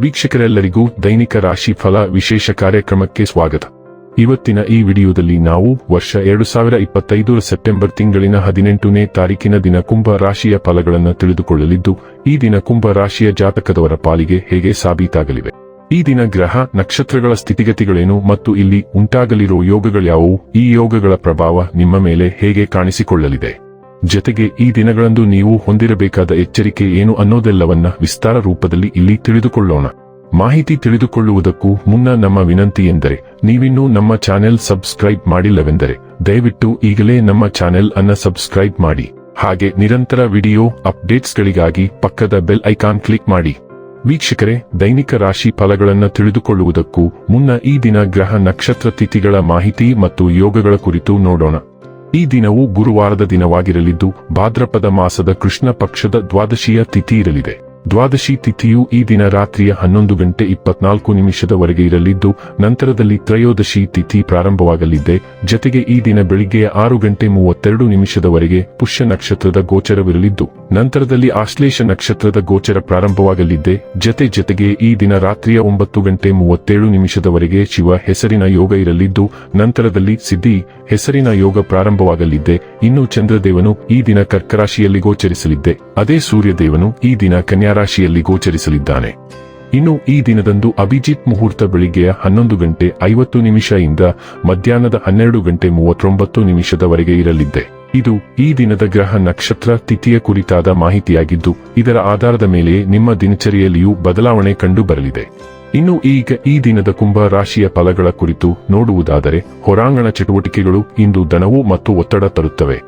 ವೀಕ್ಷಕರೆಲ್ಲರಿಗೂ ದೈನಿಕ ರಾಶಿ ಫಲ ವಿಶೇಷ ಕಾರ್ಯಕ್ರಮಕ್ಕೆ ಸ್ವಾಗತ. ಇವತ್ತಿನ ಈ ವಿಡಿಯೋದಲ್ಲಿ ನಾವು ವರ್ಷ 2025 ಸೆಪ್ಟೆಂಬರ್ ತಿಂಗಳಿನ 18ನೇ ತಾರೀಕಿನ ದಿನ ಕುಂಭ ರಾಶಿಯ ಫಲಗಳನ್ನು ತಿಳಿದುಕೊಳ್ಳಲಿದ್ದು, ಈ ದಿನ ಕುಂಭ ರಾಶಿಯ ಜಾತಕದವರ ಪಾಲಿಗೆ ಹೇಗೆ ಸಾಬೀತಾಗಲಿವೆ, ಈ ದಿನ ಗ್ರಹ ನಕ್ಷತ್ರಗಳ ಸ್ಥಿತಿಗತಿಗಳೇನು ಮತ್ತು ಇಲ್ಲಿ ಉಂಟಾಗಲಿರುವ ಯೋಗಗಳ್ಯಾವುವು, ಈ ಯೋಗಗಳ ಪ್ರಭಾವ ನಿಮ್ಮ ಮೇಲೆ ಹೇಗೆ ಕಾಣಿಸಿಕೊಳ್ಳಲಿದೆ, ಜತೆಗೆ ಈ ದಿನಗಳಂದು ನೀವು ಹೊಂದಿರಬೇಕಾದ ಎಚ್ಚರಿಕೆ ಏನು ಅನ್ನೋದೆಲ್ಲವನ್ನ ವಿಸ್ತಾರ ರೂಪದಲ್ಲಿ ಇಲ್ಲಿ ತಿಳಿದುಕೊಳ್ಳೋಣ. ಮಾಹಿತಿ ತಿಳಿದುಕೊಳ್ಳುವುದಕ್ಕೂ ಮುನ್ನ ನಮ್ಮ ವಿನಂತಿ ಎಂದರೆ, ನೀವಿನ್ನೂ ನಮ್ಮ ಚಾನೆಲ್ ಸಬ್ಸ್ಕ್ರೈಬ್ ಮಾಡಿಲ್ಲವೆಂದರೆ ದಯವಿಟ್ಟು ಈಗಲೇ ನಮ್ಮ ಚಾನೆಲ್ ಅನ್ನ ಸಬ್ಸ್ಕ್ರೈಬ್ ಮಾಡಿ. ಹಾಗೆ ನಿರಂತರ ವಿಡಿಯೋ ಅಪ್ಡೇಟ್ಸ್ಗಳಿಗಾಗಿ ಪಕ್ಕದ ಬೆಲ್ ಐಕಾನ್ ಕ್ಲಿಕ್ ಮಾಡಿ. ವೀಕ್ಷಕರೇ, ದೈನಿಕ ರಾಶಿ ಫಲಗಳನ್ನು ತಿಳಿದುಕೊಳ್ಳುವುದಕ್ಕೂ ಮುನ್ನ ಈ ದಿನ ಗ್ರಹ ನಕ್ಷತ್ರ ತಿಥಿಗಳ ಮಾಹಿತಿ ಮತ್ತು ಯೋಗಗಳ ಕುರಿತು ನೋಡೋಣ. ಈ ದಿನವು ಗುರುವಾರದ ದಿನವಾಗಿರಲಿದ್ದು, ಭಾದ್ರಪದ ಮಾಸದ ಕೃಷ್ಣ ಪಕ್ಷದ ದ್ವಾದಶಿಯ ತಿಥಿ ಇರಲಿದೆ. ದ್ವಾದಶಿ ತಿಥಿಯು ಈ ದಿನ ರಾತ್ರಿಯ 11:24 ಇರಲಿದ್ದು, ನಂತರದಲ್ಲಿ ತ್ರಯೋದಶಿ ತಿಥಿ ಪ್ರಾರಂಭವಾಗಲಿದೆ. ಜತೆಗೆ ಈ ದಿನ ಬೆಳಿಗ್ಗೆ 6:32 ಪುಷ್ಯ ನಕ್ಷತ್ರದ ಗೋಚರವಿರಲಿದ್ದು, ನಂತರದಲ್ಲಿ ಆಶ್ಲೇಷ ನಕ್ಷತ್ರದ ಗೋಚರ ಪ್ರಾರಂಭವಾಗಲಿದೆ. ಜತೆಗೆ ಈ ದಿನ ರಾತ್ರಿಯ 9:37 ಶಿವ ಹೆಸರಿನ ಯೋಗ ಇರಲಿದ್ದು, ನಂತರದಲ್ಲಿ ಸಿದ್ಧಿ ಹೆಸರಿನ ಯೋಗ ಪ್ರಾರಂಭವಾಗಲಿದೆ. ಇನ್ನು ಚಂದ್ರದೇವನು ಈ ದಿನ ಕರ್ಕರಾಶಿಯಲ್ಲಿ ಗೋಚರಿಸಲಿದ್ದೆ, ಅದೇ ಸೂರ್ಯದೇವನು ಈ ದಿನ ಕನ್ಯಾ ರಾಶಿಯಲ್ಲಿ ಗೋಚರಿಸಲಿದ್ದಾನೆ. ಇನ್ನು ಈ ದಿನದಂದು ಅಭಿಜಿತ್ ಮುಹೂರ್ತ ಬೆಳಿಗ್ಗೆಯ 11:50 ಇಂದ ಮಧ್ಯಾಹ್ನದ 12:39 ಇರಲಿದೆ. ಇದು ಈ ದಿನದ ಗ್ರಹ ನಕ್ಷತ್ರ ತಿಥಿಯ ಕುರಿತಾದ ಮಾಹಿತಿಯಾಗಿದ್ದು, ಇದರ ಆಧಾರದ ಮೇಲೆ ನಿಮ್ಮ ದಿನಚರಿಯಲ್ಲಿಯೂ ಬದಲಾವಣೆ ಕಂಡು ಬರಲಿದೆ. ಇನ್ನು ಈಗ ಈ ದಿನದ ಕುಂಭ ರಾಶಿಯ ಫಲಗಳ ಕುರಿತು ನೋಡುವುದಾದರೆ, ಹೊರಾಂಗಣ ಚಟುವಟಿಕೆಗಳು ಇಂದು ದಣವು ಮತ್ತು ಒತ್ತಡ ತರುತ್ತವೆ.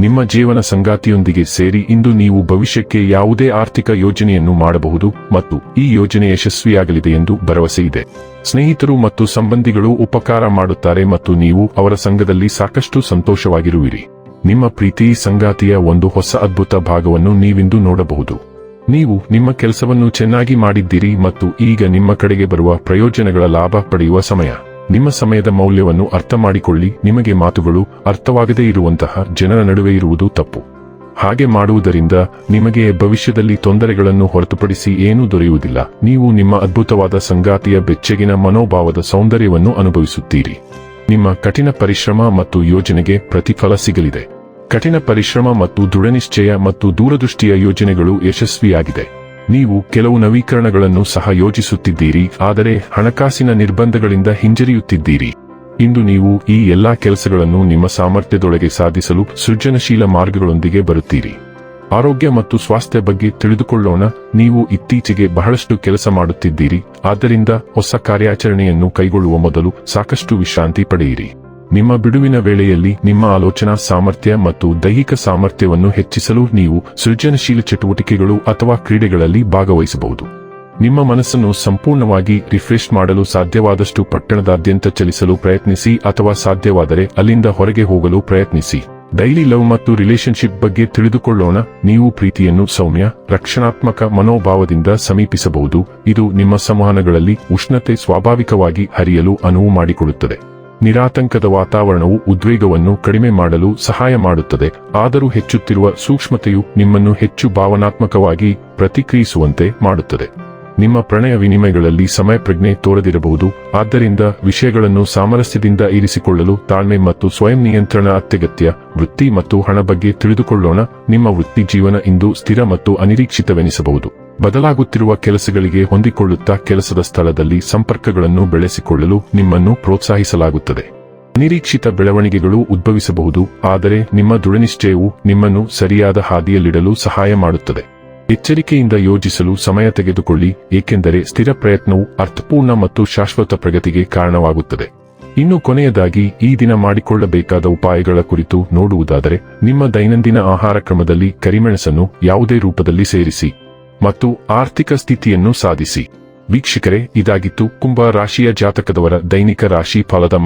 ನಿಮ್ಮ ಜೀವನ ಸಂಗಾತಿಯೊಂದಿಗೆ ಸೇರಿ ಇಂದು ನೀವು ಭವಿಷ್ಯಕ್ಕೆ ಯಾವುದೇ ಆರ್ಥಿಕ ಯೋಜನೆಯನ್ನು ಮಾಡಬಹುದು ಮತ್ತು ಈ ಯೋಜನೆ ಯಶಸ್ವಿಯಾಗಲಿದೆ ಎಂದು ಭರವಸೆ ಇದೆ. ಸ್ನೇಹಿತರು ಮತ್ತು ಸಂಬಂಧಿಗಳು ಉಪಕಾರ ಮಾಡುತ್ತಾರೆ ಮತ್ತು ನೀವು ಅವರ ಸಂಘದಲ್ಲಿ ಸಾಕಷ್ಟು ಸಂತೋಷವಾಗಿರುವಿರಿ. ನಿಮ್ಮ ಪ್ರೀತಿ ಸಂಗಾತಿಯ ಒಂದು ಹೊಸ ಅದ್ಭುತ ಭಾಗವನ್ನು ನೀವಿಂದು ನೋಡಬಹುದು. ನೀವು ನಿಮ್ಮ ಕೆಲಸವನ್ನು ಚೆನ್ನಾಗಿ ಮಾಡಿದ್ದೀರಿ ಮತ್ತು ಈಗ ನಿಮ್ಮ ಕಡೆಗೆ ಬರುವ ಪ್ರಯೋಜನಗಳ ಲಾಭ ಪಡೆಯುವ ಸಮಯ. ನಿಮ್ಮ ಸಮಯದ ಮೌಲ್ಯವನ್ನು ಅರ್ಥ ಮಾಡಿಕೊಳ್ಳಿ. ನಿಮಗೆ ಮಾತುಗಳು ಅರ್ಥವಾಗದೇ ಇರುವಂತಹ ಜನರ ನಡುವೆ ಇರುವುದು ತಪ್ಪು. ಹಾಗೆ ಮಾಡುವುದರಿಂದ ನಿಮಗೆ ಭವಿಷ್ಯದಲ್ಲಿ ತೊಂದರೆಗಳನ್ನು ಹೊರತುಪಡಿಸಿ ಏನೂ ದೊರೆಯುವುದಿಲ್ಲ. ನೀವು ನಿಮ್ಮ ಅದ್ಭುತವಾದ ಸಂಗಾತಿಯ ಬೆಚ್ಚಗಿನ ಮನೋಭಾವದ ಸೌಂದರ್ಯವನ್ನು ಅನುಭವಿಸುತ್ತೀರಿ. ನಿಮ್ಮ ಕಠಿಣ ಪರಿಶ್ರಮ ಮತ್ತು ಯೋಜನೆಗೆ ಪ್ರತಿಫಲ ಸಿಗಲಿದೆ. ಕಠಿಣ ಪರಿಶ್ರಮ ಮತ್ತು ದೃಢನಿಶ್ಚಯ ಮತ್ತು ದೂರದೃಷ್ಟಿಯ ಯೋಜನೆಗಳು ಯಶಸ್ವಿಯಾಗಿದೆ. ನೀವು ಕೆಲವು ನವೀಕರಣಗಳನ್ನು ಸಹ ಯೋಜಿಸುತ್ತಿದ್ದೀರಿ, ಆದರೆ ಹಣಕಾಸಿನ ನಿರ್ಬಂಧಗಳಿಂದ ಹಿಂಜರಿಯುತ್ತಿದ್ದೀರಿ. ಇಂದು ನೀವು ಈ ಎಲ್ಲಾ ಕೆಲಸಗಳನ್ನು ನಿಮ್ಮ ಸಾಮರ್ಥ್ಯದೊಳಗೆ ಸಾಧಿಸಲು ಸೃಜನಶೀಲ ಮಾರ್ಗಗಳೊಂದಿಗೆ ಬರುತ್ತೀರಿ. ಆರೋಗ್ಯ ಮತ್ತು ಸ್ವಾಸ್ಥ್ಯ ಬಗ್ಗೆ ತಿಳಿದುಕೊಳ್ಳೋಣ. ನೀವು ಇತ್ತೀಚೆಗೆ ಬಹಳಷ್ಟು ಕೆಲಸ ಮಾಡುತ್ತಿದ್ದೀರಿ, ಆದ್ದರಿಂದ ಹೊಸ ಕಾರ್ಯಾಚರಣೆಯನ್ನು ಕೈಗೊಳ್ಳುವ ಮೊದಲು ಸಾಕಷ್ಟು ವಿಶ್ರಾಂತಿ ಪಡೆಯಿರಿ. ನಿಮ್ಮ ಬಿಡುವಿನ ವೇಳೆಯಲ್ಲಿ ನಿಮ್ಮ ಆಲೋಚನಾ ಸಾಮರ್ಥ್ಯ ಮತ್ತು ದೈಹಿಕ ಸಾಮರ್ಥ್ಯವನ್ನು ಹೆಚ್ಚಿಸಲು ನೀವು ಸೃಜನಶೀಲ ಚಟುವಟಿಕೆಗಳು ಅಥವಾ ಕ್ರೀಡೆಗಳಲ್ಲಿ ಭಾಗವಹಿಸಬಹುದು. ನಿಮ್ಮ ಮನಸ್ಸನ್ನು ಸಂಪೂರ್ಣವಾಗಿ ರಿಫ್ರೆಶ್ ಮಾಡಲು ಸಾಧ್ಯವಾದಷ್ಟು ಪಟ್ಟಣದಾದ್ಯಂತ ಚಲಿಸಲು ಪ್ರಯತ್ನಿಸಿ ಅಥವಾ ಸಾಧ್ಯವಾದರೆ ಅಲ್ಲಿಂದ ಹೊರಗೆ ಹೋಗಲು ಪ್ರಯತ್ನಿಸಿ. ಡೈಲಿ ಲವ್ ಮತ್ತು ರಿಲೇಶನ್ಶಿಪ್ ಬಗ್ಗೆ ತಿಳಿದುಕೊಳ್ಳೋಣ. ನೀವು ಪ್ರೀತಿಯನ್ನು ಸೌಮ್ಯ, ರಕ್ಷಣಾತ್ಮಕ ಮನೋಭಾವದಿಂದ ಸಮೀಪಿಸಬಹುದು. ಇದು ನಿಮ್ಮ ಸಂವಹನಗಳಲ್ಲಿ ಉಷ್ಣತೆ ಸ್ವಾಭಾವಿಕವಾಗಿ ಹರಿಯಲು ಅನುವು ಮಾಡಿಕೊಡುತ್ತದೆ. ನಿರಾತಂಕದ ವಾತಾವರಣವು ಉದ್ವೇಗವನ್ನು ಕಡಿಮೆ ಮಾಡಲು ಸಹಾಯ ಮಾಡುತ್ತದೆ, ಆದರೂ ಹೆಚ್ಚುತ್ತಿರುವ ಸೂಕ್ಷ್ಮತೆಯು ನಿಮ್ಮನ್ನು ಹೆಚ್ಚು ಭಾವನಾತ್ಮಕವಾಗಿ ಪ್ರತಿಕ್ರಿಯಿಸುವಂತೆ ಮಾಡುತ್ತದೆ. ನಿಮ್ಮ ಪ್ರಣಯ ವಿನಿಮಯಗಳಲ್ಲಿ ಸಮಯ ಪ್ರಜ್ಞೆ ತೋರದಿರಬಹುದು, ಆದ್ದರಿಂದ ವಿಷಯಗಳನ್ನು ಸಾಮರಸ್ಯದಿಂದ ಇರಿಸಿಕೊಳ್ಳಲು ತಾಳ್ಮೆ ಮತ್ತು ಸ್ವಯಂ ನಿಯಂತ್ರಣ ಅತ್ಯಗತ್ಯ. ವೃತ್ತಿ ಮತ್ತು ಹಣ ಬಗ್ಗೆ ತಿಳಿದುಕೊಳ್ಳೋಣ. ನಿಮ್ಮ ವೃತ್ತಿ ಜೀವನ ಇಂದು ಸ್ಥಿರ ಮತ್ತು ಅನಿರೀಕ್ಷಿತವೆನಿಸಬಹುದು. ಬದಲಾಗುತ್ತಿರುವ ಕೆಲಸಗಳಿಗೆ ಹೊಂದಿಕೊಳ್ಳುತ್ತಾ ಕೆಲಸದ ಸ್ಥಳದಲ್ಲಿ ಸಂಪರ್ಕಗಳನ್ನು ಬೆಳೆಸಿಕೊಳ್ಳಲು ನಿಮ್ಮನ್ನು ಪ್ರೋತ್ಸಾಹಿಸಲಾಗುತ್ತದೆ. ಅನಿರೀಕ್ಷಿತ ಬೆಳವಣಿಗೆಗಳು ಉದ್ಭವಿಸಬಹುದು, ಆದರೆ ನಿಮ್ಮ ದೃಢನಿಶ್ಚಯವು ನಿಮ್ಮನ್ನು ಸರಿಯಾದ ಹಾದಿಯಲ್ಲಿಡಲು ಸಹಾಯ ಮಾಡುತ್ತದೆ. ಎಚ್ಚರಿಕೆಯಿಂದ ಯೋಜಿಸಲು ಸಮಯ ತೆಗೆದುಕೊಳ್ಳಿ, ಏಕೆಂದರೆ ಸ್ಥಿರ ಪ್ರಯತ್ನವು ಅರ್ಥಪೂರ್ಣ ಮತ್ತು ಶಾಶ್ವತ ಪ್ರಗತಿಗೆ ಕಾರಣವಾಗುತ್ತದೆ. ಇನ್ನು ಕೊನೆಯದಾಗಿ ಈ ದಿನ ಮಾಡಿಕೊಳ್ಳಬೇಕಾದ ಉಪಾಯಗಳ ಕುರಿತು ನೋಡುವುದಾದರೆ, ನಿಮ್ಮ ದೈನಂದಿನ ಆಹಾರ ಕ್ರಮದಲ್ಲಿ ಕರಿಮೆಣಸನ್ನು ಯಾವುದೇ ರೂಪದಲ್ಲಿ ಸೇರಿಸಿ ಮತ್ತು ಆರ್ಥಿಕ ಸ್ಥಿತಿಯನ್ನು ಸಾಧಿಸಿ. ವೀಕ್ಷಕರೇ, ಇದಾಗಿತ್ತು ಕುಂಭ ರಾಶಿಯ ಜಾತಕದವರ ದೈನಿಕ ರಾಶಿ ಫಲದ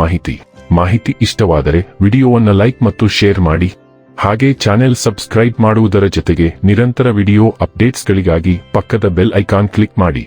ಮಾಹಿತಿ ಇಷ್ಟವಾದರೆ ವಿಡಿಯೋವನ್ನು ಲೈಕ್ ಮತ್ತು ಶೇರ್ ಮಾಡಿ. ಹಾಗೆ ಚಾನೆಲ್ ಸಬ್ಸ್ಕ್ರೈಬ್ ಮಾಡುವುದರ ಜೊತೆಗೆ ನಿರಂತರ ವಿಡಿಯೋ ಅಪ್ಡೇಟ್ಸ್ಗಳಿಗಾಗಿ ಪಕ್ಕದ ಬೆಲ್ ಐಕಾನ್ ಕ್ಲಿಕ್ ಮಾಡಿ.